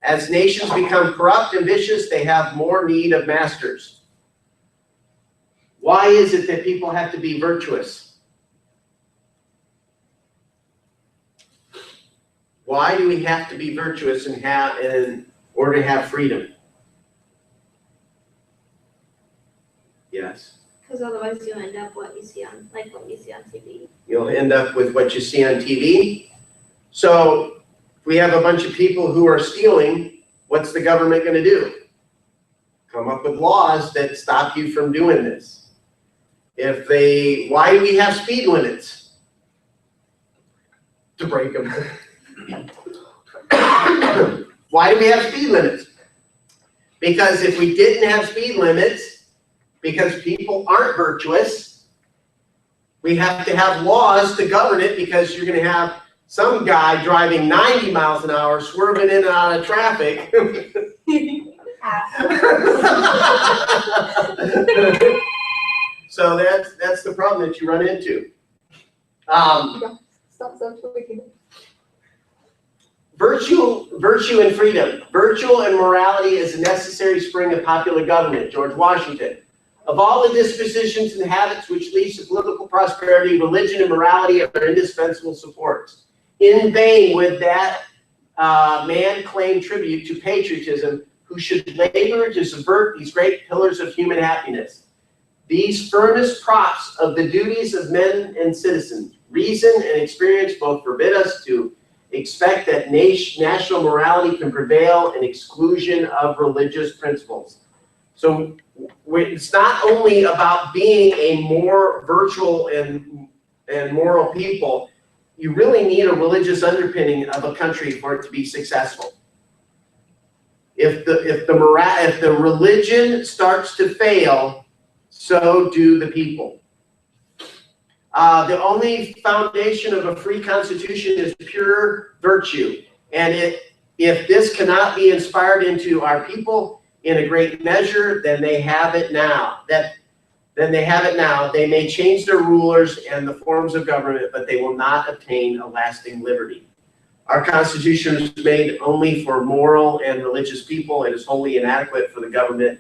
Speaker 3: As nations become corrupt and vicious, they have more need of masters. Why is it that people have to be virtuous? Why do we have to be virtuous in order to have freedom? Yes.
Speaker 6: Because otherwise you'll end up what you see on TV.
Speaker 3: You'll end up with what you see on TV. So if we have a bunch of people who are stealing, what's the government going to do? Come up with laws that stop you from doing this. Why do we have speed limits? To break them. Why do we have speed limits? Because if we didn't have speed limits, because people aren't virtuous, we have to have laws to govern it, because you're going to have some guy driving 90 miles an hour swerving in and out of traffic. So that's the problem that you run into. Virtue and freedom. Virtue and morality is a necessary spring of popular government, George Washington. Of all the dispositions and habits which lead to political prosperity, religion and morality are indispensable supports. In vain would that man claim tribute to patriotism, who should labor to subvert these great pillars of human happiness. These firmest props of the duties of men and citizens, reason and experience both forbid us to expect that national morality can prevail in exclusion of religious principles. So it's not only about being a more virtual and moral people. You really need a religious underpinning of a country for it to be successful. If the religion starts to fail, so do the people. The only foundation of a free constitution is pure virtue, and if this cannot be inspired into our people in a great measure, then they have it now. They may change their rulers and the forms of government, but they will not obtain a lasting liberty. Our Constitution is made only for moral and religious people and is wholly inadequate for the government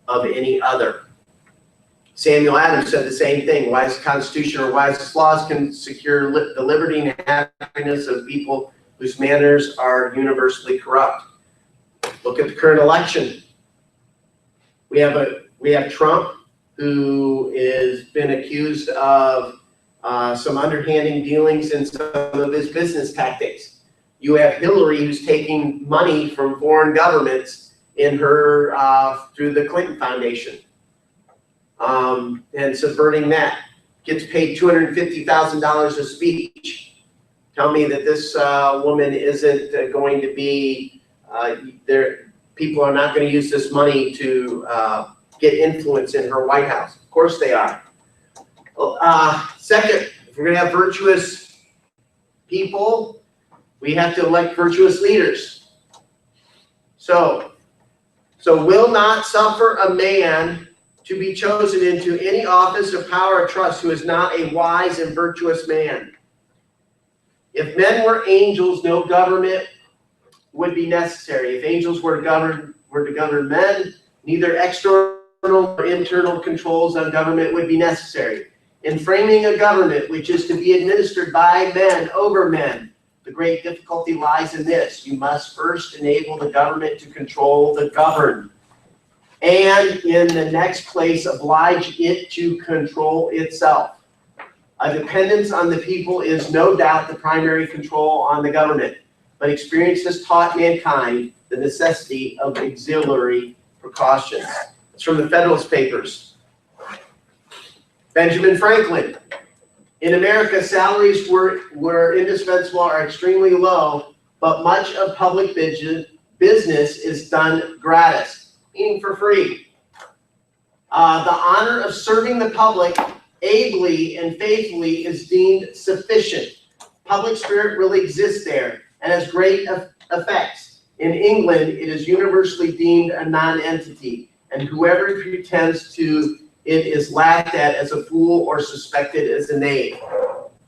Speaker 3: of any other. Samuel Adams said the same thing. Wise Constitution or wise laws can secure the liberty and happiness of people whose manners are universally corrupt. Look at the current election. We have Trump, who has been accused of some underhanding dealings in some of his business tactics. You have Hillary, who's taking money from foreign governments in her through the Clinton Foundation, and subverting that. Gets paid $250,000 a speech. Tell me that this woman isn't going to be there. People are not going to use this money to get influence in her White House. Of course they are. Second, if we're going to have virtuous people, we have to elect virtuous leaders. So will not suffer a man to be chosen into any office of power or trust who is not a wise and virtuous man. If men were angels, no government would be necessary. If angels were to govern men, neither external or internal controls on government would be necessary. In framing a government which is to be administered by men over men, the great difficulty lies in this: you must first enable the government to control the governed, and in the next place oblige it to control itself. A dependence on the people is no doubt the primary control on the government, but experience has taught mankind the necessity of auxiliary precautions. It's from the Federalist Papers. Benjamin Franklin. In America, salaries were indispensable are extremely low, but much of public business is done gratis, meaning for free. The honor of serving the public ably and faithfully is deemed sufficient. Public spirit really exists there and has great effects. In England, it is universally deemed a non-entity, and whoever pretends to it is laughed at as a fool or suspected as a knave.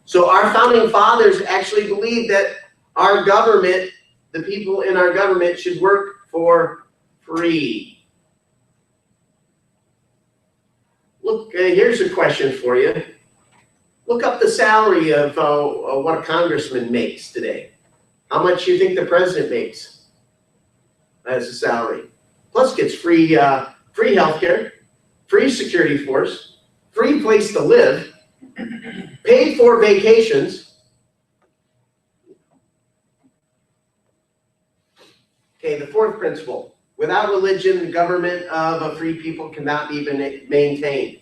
Speaker 3: So our founding fathers actually believed that our government, the people in our government, should work for free. Look, here's a question for you. Look up the salary of what a congressman makes today. How much do you think the president makes as a salary? Plus gets free healthcare, free security force, free place to live, paid for vacations. Okay, the fourth principle. Without religion, the government of a free people cannot be maintained.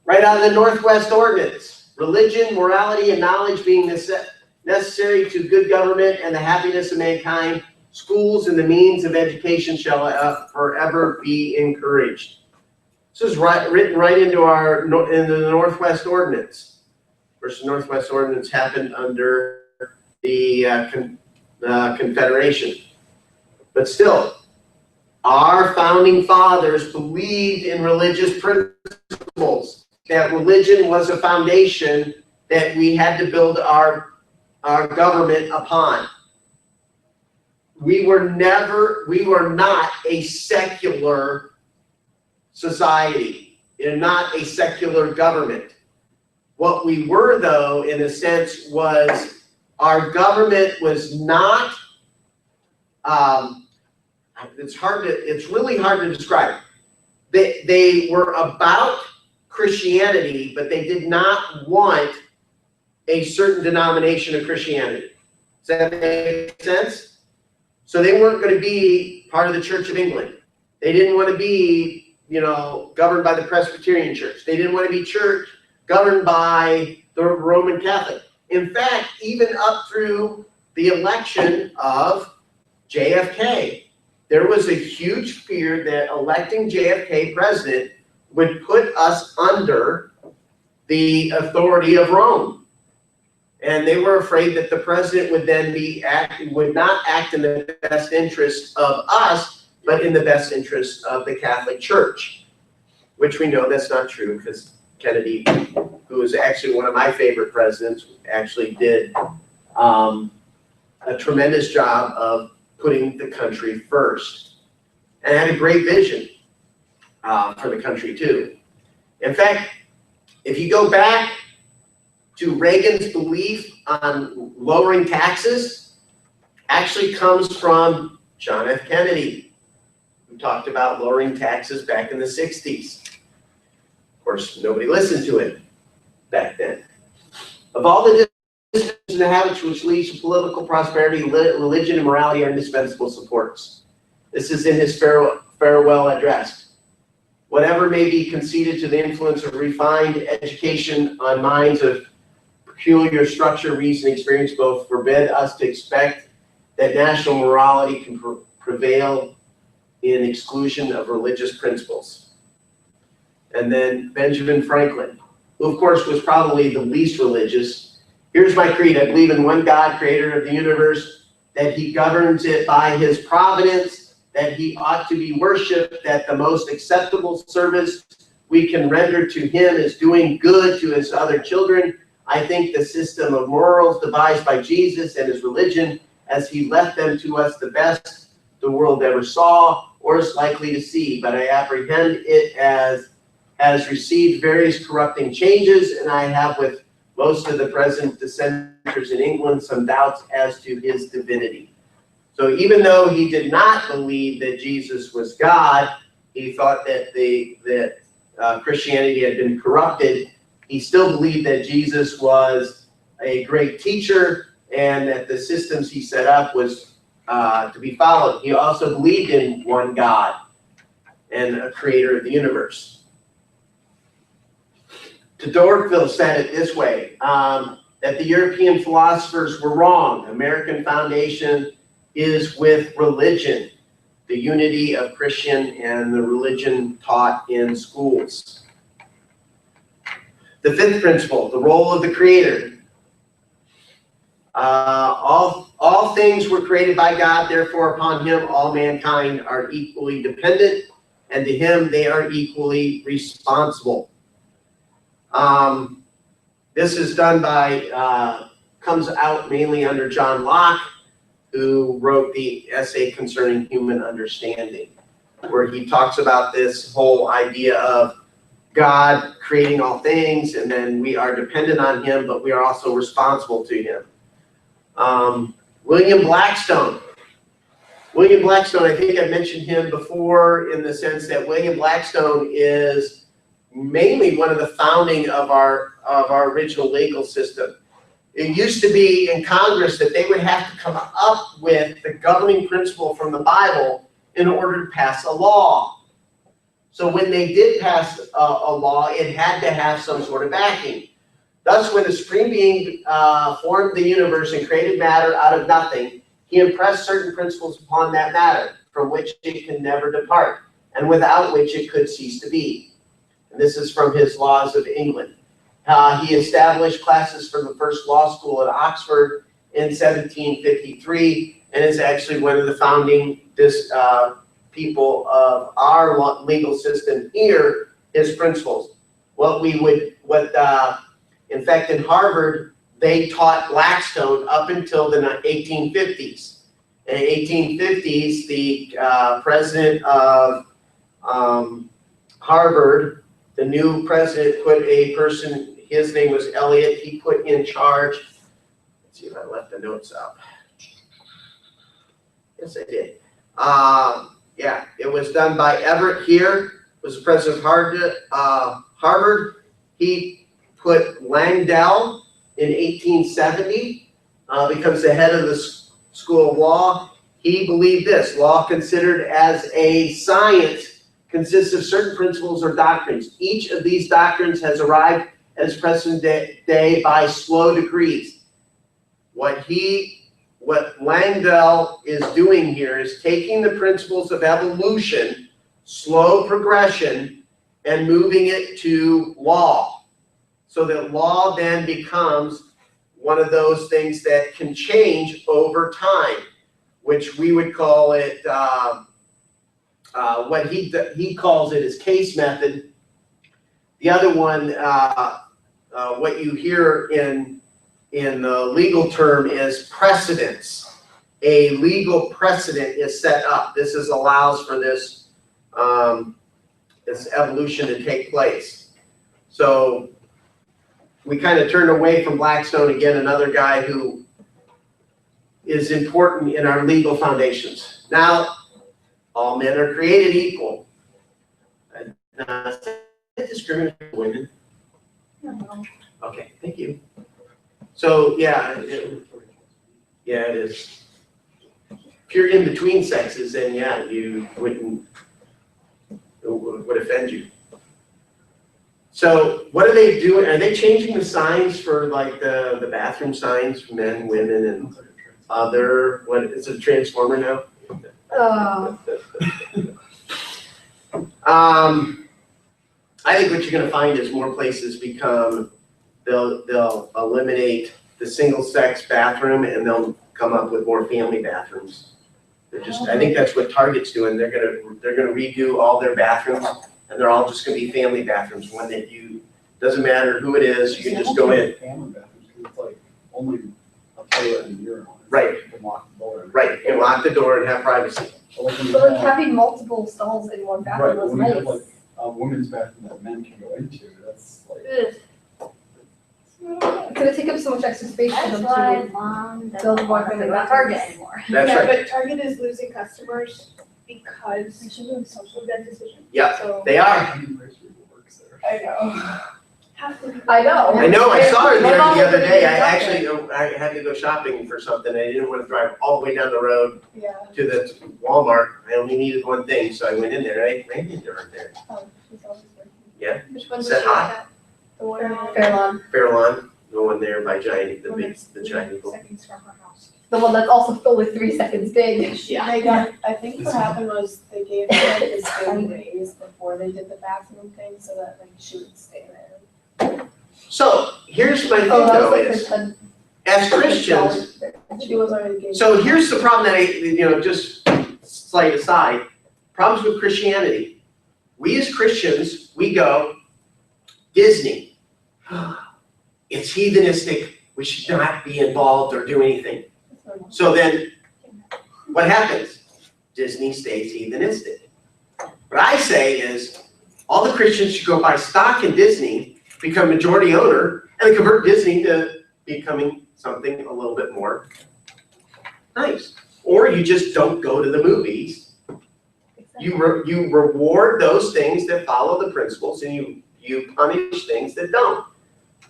Speaker 3: Right out of the Northwest Ordinance. Religion, morality, and knowledge being necessary to good government and the happiness of mankind, schools and the means of education shall forever be encouraged. This is written right into the Northwest Ordinance. Of course, the Northwest Ordinance happened under the Confederation. But still, our founding fathers believed in religious principles, that religion was a foundation that we had to build our government upon. We were not a secular society. We're not a secular government. What we were, though, in a sense, was our government was not, it's really hard to describe. They were about Christianity, but they did not want a certain denomination of Christianity. Does that make sense? So they weren't going to be part of the Church of England. They didn't want to be, governed by the Presbyterian Church. They didn't want to be governed by the Roman Catholic. In fact, even up through the election of JFK, there was a huge fear that electing JFK president would put us under the authority of Rome. And they were afraid that the president would then would not act in the best interest of us, but in the best interest of the Catholic Church, which we know that's not true, because Kennedy, who was actually one of my favorite presidents, actually did a tremendous job of putting the country first, and had a great vision for the country too. In fact, if you go back to Reagan's belief on lowering taxes, actually comes from John F. Kennedy, who talked about lowering taxes back in the 60s. Of course, nobody listened to it back then. Of all the disciplines and habits which lead to political prosperity, religion and morality are indispensable supports. This is in his farewell address. Whatever may be conceded to the influence of refined education on minds of peculiar structure, reason, and experience both forbid us to expect that national morality can prevail in exclusion of religious principles. And then Benjamin Franklin, who of course was probably the least religious. Here's my creed: I believe in one God, creator of the universe, that he governs it by his providence, that he ought to be worshipped, that the most acceptable service we can render to him is doing good to his other children. I think the system of morals devised by Jesus and his religion, as he left them to us, the best the world ever saw or is likely to see, but I apprehend it as has received various corrupting changes, and I have with most of the present dissenters in England some doubts as to his divinity. So even though he did not believe that Jesus was God, he thought that Christianity had been corrupted. He still believed that Jesus was a great teacher and that the systems he set up was to be followed. He also believed in one God and a creator of the universe. De Tocqueville said it this way, that the European philosophers were wrong. American foundation is with religion, the unity of Christian and the religion taught in schools. The fifth principle, the role of the creator. All things were created by God, therefore upon him all mankind are equally dependent, and to him they are equally responsible. This is done by, comes out mainly under John Locke, who wrote the essay concerning human understanding, where he talks about this whole idea of God creating all things, and then we are dependent on him, but we are also responsible to him. William Blackstone. William Blackstone, I think I mentioned him before in the sense that William Blackstone is mainly one of the founding of our original legal system. It used to be in Congress that they would have to come up with the governing principle from the Bible in order to pass a law. So when they did pass a law, it had to have some sort of backing. Thus, when the Supreme Being formed the universe and created matter out of nothing, he impressed certain principles upon that matter, from which it can never depart, and without which it could cease to be. And this is from his Laws of England. He established classes for the first law school at Oxford in 1753, and is actually one of the founding people of our legal system here, his principles. In fact, in Harvard, they taught Blackstone up until the 1850s. In the 1850s, the president of Harvard, the new president, put a person, his name was Eliot, he put in charge. Let's see if I left the notes out. Yes, I did. Yeah, it was done by Everett here, was the president of Harvard. He put Langdell in 1870, becomes the head of the School of Law. He believed this: law considered as a science consists of certain principles or doctrines. Each of these doctrines has arrived at its present day by slow degrees. What Langdell is doing here is taking the principles of evolution, slow progression, and moving it to law. So that law then becomes one of those things that can change over time, which we would call it, what he calls it is case method. The other one, what you hear in the legal term is precedence. A legal precedent is set up. This allows for this, this evolution to take place. So we kind of turned away from Blackstone, again, another guy who is important in our legal foundations. Now, all men are created equal. Is that discriminatory for women?
Speaker 2: No.
Speaker 3: Okay, thank you. So, yeah, it is. If you're in between sexes, then yeah, you wouldn't, it would offend you. So what are they doing? Are they changing the signs for like the bathroom signs for men, women, and other, what is a transformer now? I think what you're going to find is more places they'll eliminate the single sex bathroom and they'll come up with more family bathrooms. I think that's what Target's doing. They're gonna redo all their bathrooms and they're all just gonna be family bathrooms. One that doesn't matter who it is, you can just go in.
Speaker 5: Family bathrooms, 'cause it's like only a toilet and a urinal.
Speaker 3: Right.
Speaker 5: You can lock the door.
Speaker 3: Right, and lock the door and have privacy.
Speaker 5: But like when you
Speaker 2: But like
Speaker 5: have-
Speaker 2: having multiple stalls in one bathroom
Speaker 5: Right,
Speaker 2: was
Speaker 5: when you have
Speaker 2: nice.
Speaker 5: like women's bathroom that men can go into. That's like.
Speaker 6: Ugh.
Speaker 2: It's gonna take up so much extra space for
Speaker 9: That's
Speaker 2: them
Speaker 9: why
Speaker 2: to
Speaker 9: mom
Speaker 2: build
Speaker 9: doesn't
Speaker 2: more
Speaker 9: want to
Speaker 2: than
Speaker 9: go to
Speaker 2: that.
Speaker 9: Target anymore.
Speaker 3: That's
Speaker 4: Yeah,
Speaker 3: right.
Speaker 4: but Target is losing customers because of that decision.
Speaker 3: Yep.
Speaker 4: So,
Speaker 3: They are.
Speaker 5: How many people works there?
Speaker 4: I know. Half the people.
Speaker 2: I know.
Speaker 3: I know, I saw her there
Speaker 2: My mom
Speaker 3: the other
Speaker 2: was
Speaker 3: day.
Speaker 2: gonna
Speaker 3: I
Speaker 2: do
Speaker 3: actually, I had to go shopping for something. I didn't want to drive all the way down the road
Speaker 4: Yeah.
Speaker 3: to the Walmart. I only needed one thing, so I went in there. I ran into her there.
Speaker 4: Oh, she's always working.
Speaker 1: Which one's
Speaker 3: Said
Speaker 1: she
Speaker 3: hi.
Speaker 1: at?
Speaker 4: The one in
Speaker 2: Fairlawn,
Speaker 3: Fairlawn, the one there by Giant, the
Speaker 4: the
Speaker 3: big,
Speaker 4: next
Speaker 3: the Giant Eagle.
Speaker 4: seconds from her house.
Speaker 2: the one that's also only 3 seconds big.
Speaker 4: They got, I think what happened was they gave her like this big raise before they did the bathroom thing so that like she would stay there.
Speaker 3: So, here's my thing
Speaker 2: Oh, that was
Speaker 3: though
Speaker 2: like
Speaker 3: is,
Speaker 2: for 10
Speaker 3: as Christians,
Speaker 4: She was already getting.
Speaker 3: so here's the problem that just slight aside, problems with Christianity. We as Christians, we go, Disney, it's heathenistic, we should not be involved or do anything. So then, what happens? Disney stays heathenistic. What I say is, all the Christians should go buy stock in Disney, become majority owner, and convert Disney to becoming something a little bit more nice. Or you just don't go to the movies. You reward those things that follow the principles, and you punish things that don't.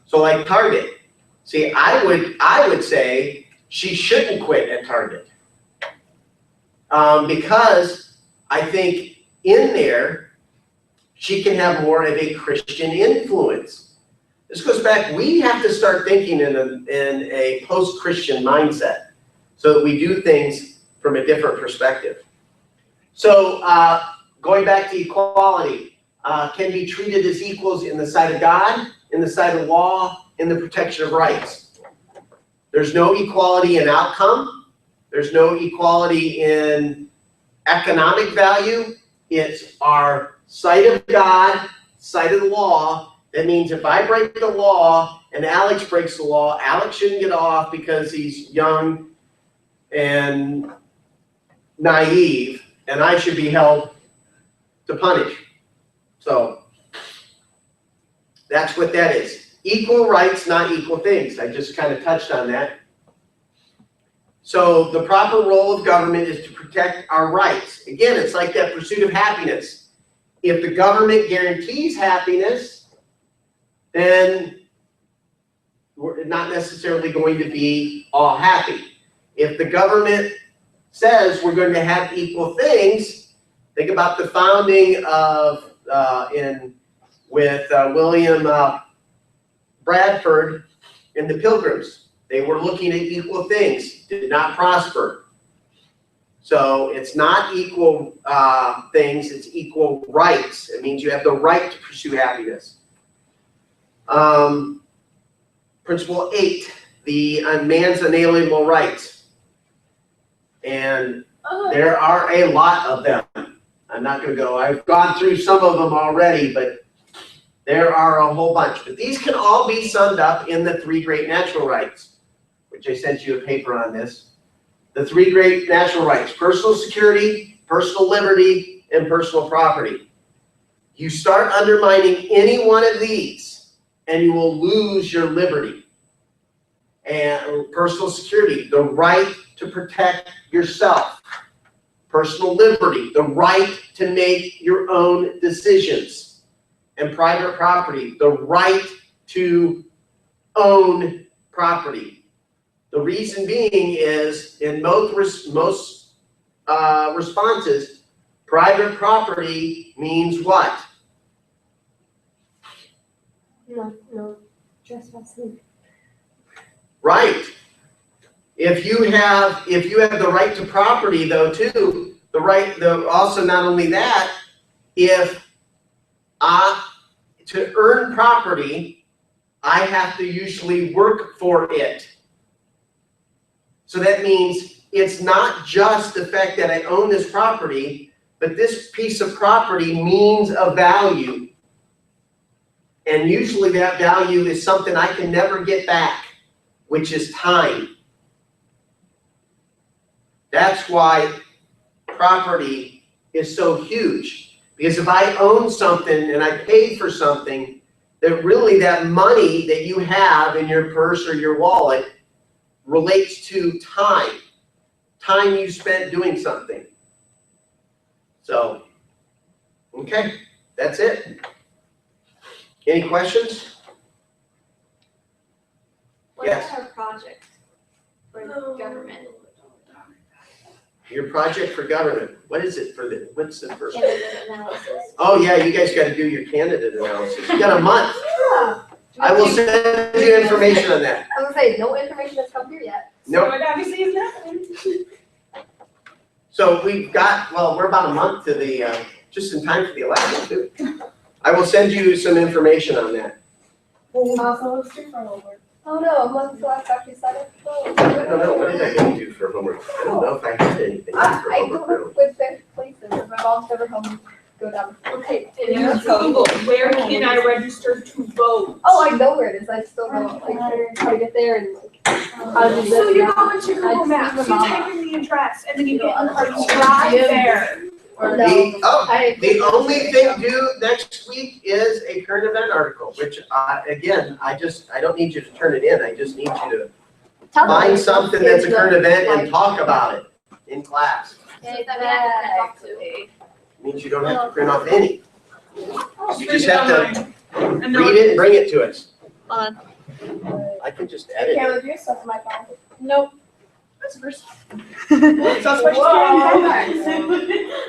Speaker 3: So like Target. See, I would say she shouldn't quit at Target. Because I think in there, she can have more of a Christian influence. This goes back, we have to start thinking in a post-Christian mindset so that we do things from a different perspective. So going back to equality, can be treated as equals in the sight of God, in the sight of law, in the protection of rights. There's no equality in outcome. There's no equality in economic value. It's our sight of God, sight of the law. That means if I break the law and Alex breaks the law, Alex shouldn't get off because he's young and naive, and I should be held to punish. So that's what that is. Equal rights, not equal things. I just kind of touched on that. So the proper role of government is to protect our rights. Again, it's like that pursuit of happiness. If the government guarantees happiness, then we're not necessarily going to be all happy. If the government says we're going to have equal things, think about the founding of William Bradford and the Pilgrims. They were looking at equal things, did not prosper. So it's not equal things, it's equal rights. It means you have the right to pursue happiness. Principle 8, the man's unalienable rights. And there are a lot of them. I'm not going to go, I've gone through some of them already, but there are a whole bunch. But these can all be summed up in the 3 great natural rights, which I sent you a paper on this. The 3 great natural rights: personal security, personal liberty, and personal property. You start undermining any one of these, and you will lose your liberty. And personal security, the right to protect yourself. Personal liberty, the right to make your own decisions. And private property, the right to own property. The reason being is, in most responses, private property means what?
Speaker 6: No trespassing.
Speaker 3: Right. If you have the right to property, though, too, also not only that, if to earn property, I have to usually work for it. So that means it's not just the fact that I own this property, but this piece of property means a value. And usually that value is something I can never get back, which is time. That's why property is so huge. Because if I own something and I paid for something, that really that money that you have in your purse or your wallet relates to time you spent doing something. So, okay, that's it. Any questions?
Speaker 6: What's
Speaker 3: Yes.
Speaker 6: our project for the government?
Speaker 3: Your project for government, what is it what's the first?
Speaker 6: Candidate analysis.
Speaker 3: Oh, yeah, you guys gotta do your candidate analysis. You got a month. I will send you information on that.
Speaker 2: I was gonna say, no information has come here yet.
Speaker 3: Nope.
Speaker 4: So it obviously is nothing.
Speaker 3: So we've got, well, we're about a month to the, just in time for the election too. I will send you some information on that.
Speaker 1: Also, let's do for homework.
Speaker 2: Oh no, I'm looking for last after Sunday.
Speaker 3: I don't know, what did I get to do for homework? I don't know if I had anything for
Speaker 2: I
Speaker 3: homework.
Speaker 2: grew up with their places, and my mom's never home, go down.
Speaker 4: Okay, and you Google, where can I register to vote?
Speaker 2: Oh, I know where it is, I just don't know, like, how to get there and like, how to do this.
Speaker 4: So you
Speaker 2: and
Speaker 4: go
Speaker 2: that.
Speaker 4: into
Speaker 2: I
Speaker 4: Google
Speaker 2: just
Speaker 4: Maps,
Speaker 2: leave
Speaker 4: you
Speaker 2: my
Speaker 4: type
Speaker 2: mama.
Speaker 4: in the address, and then you get in the car, you drive there.
Speaker 2: Or
Speaker 3: The,
Speaker 2: no,
Speaker 3: oh,
Speaker 2: I.
Speaker 3: the only thing due next week is a current event article, which, again, I don't need you to turn it in, I just need you to
Speaker 2: Tell them.
Speaker 3: find something that's a current event and talk about it in class.
Speaker 6: Okay, that we have to talk to.
Speaker 3: Means you don't have to print off any. You just have to
Speaker 4: And
Speaker 3: read
Speaker 4: then,
Speaker 3: it and bring it to us.
Speaker 6: Hold
Speaker 3: I can just edit
Speaker 1: Can't
Speaker 3: it.
Speaker 1: review stuff in my phone.
Speaker 4: nope. That's first. So that's what she's doing.